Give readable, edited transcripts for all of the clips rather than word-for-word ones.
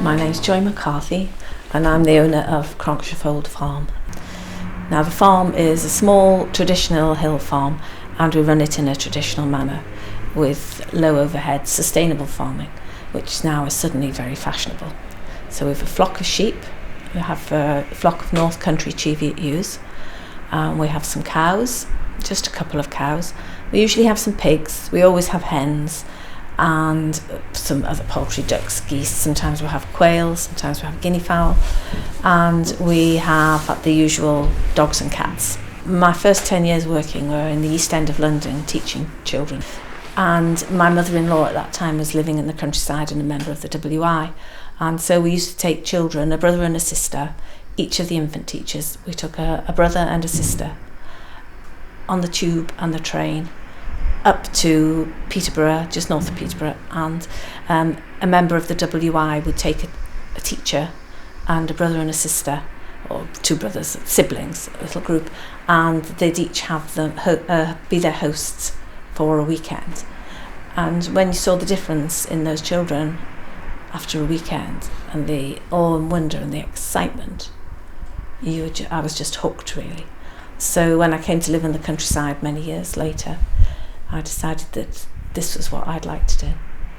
My name's Joy McCarthy and I'm the owner of Cronkshaw Farm. Now the farm is a small traditional hill farm and we run it in a traditional manner with low overhead sustainable farming, which now is suddenly very fashionable. So we have a flock of sheep, we have a flock of North Country Cheviot ewes, we have some cows, just a couple of cows. We usually have some pigs, we always have hens, and some other poultry, ducks, geese. Sometimes we'll have quails, sometimes we have guinea fowl, and we have the usual dogs and cats. My first 10 years working were in the East End of London teaching children, and my mother-in-law at that time was living in the countryside and a member of the WI, and so we used to take children, a brother and a sister, each of the infant teachers. We took a brother and a sister on the tube and the train up to Peterborough, just north of Peterborough, and a member of the WI would take a teacher and a brother and a sister, or two brothers, siblings, a little group, and they'd each have them be their hosts for a weekend. And when you saw the difference in those children after a weekend and the awe and wonder and the excitement, I was just hooked, really. So when I came to live in the countryside many years later, I decided that this was what I'd like to do.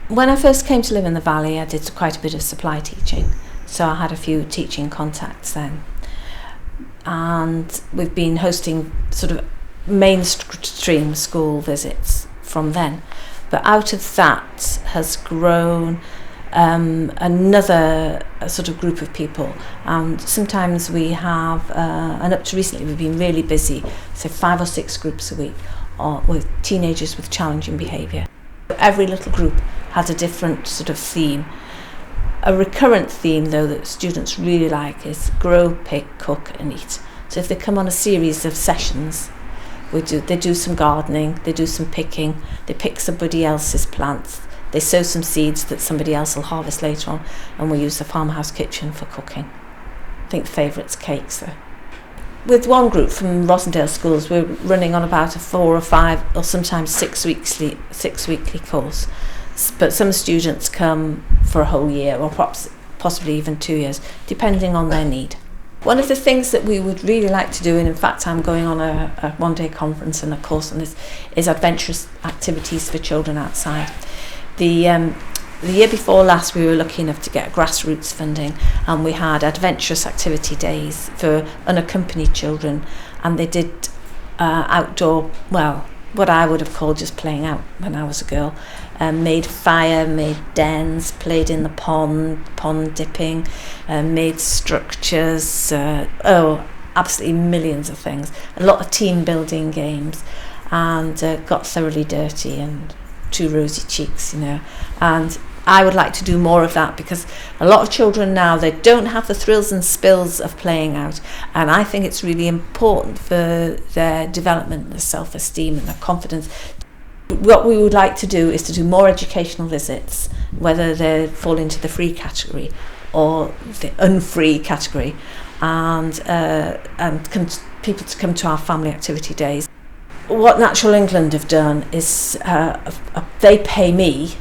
When I first came to live in the valley, I did quite a bit of supply teaching, so I had a few teaching contacts then. And we've been hosting sort of mainstream school visits from then. But out of that has grown another sort of group of people, and sometimes we have, and up to recently we've been really busy, so 5 or 6 groups a week with teenagers with challenging behaviour. Every little group has a different sort of theme. A recurrent theme though that students really like is grow, pick, cook and eat. So if they come on a series of sessions, they do some gardening, they do some picking, they pick somebody else's plants, they sow some seeds that somebody else will harvest later on, and we use the farmhouse kitchen for cooking. I think favourites cakes though. With one group from Rossendale schools, we're running on about a 4 or 5 or sometimes 6 weekly course. But some students come for a whole year or possibly even 2 years, depending on their need. One of the things that we would really like to do, and in fact I'm going on a one-day conference and a course on this, is adventurous activities for children outside. The year before last we were lucky enough to get grassroots funding, and we had adventurous activity days for unaccompanied children, and they did outdoor, well, what I would have called just playing out when I was a girl. Made fire, made dens, played in the pond dipping, made structures, absolutely millions of things. A lot of team building games, and got thoroughly dirty and too rosy cheeks, and I would like to do more of that, because a lot of children now, they don't have the thrills and spills of playing out, and I think it's really important for their development, their self-esteem and their confidence. What we would like to do is to do more educational visits, whether they fall into the free category or the unfree category, and people to come to our family activity days. What Natural England have done is they pay me,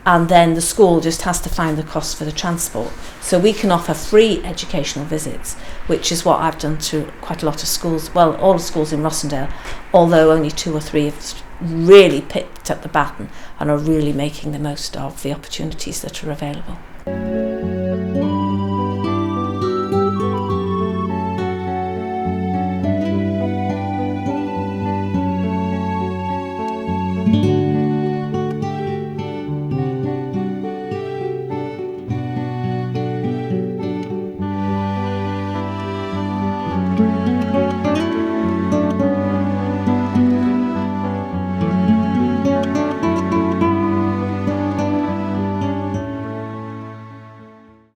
and then the school just has to find the cost for the transport. So we can offer free educational visits, which is what I've done to quite a lot of schools, well, all the schools in Rossendale, although only 2 or 3 have really picked up the baton and are really making the most of the opportunities that are available.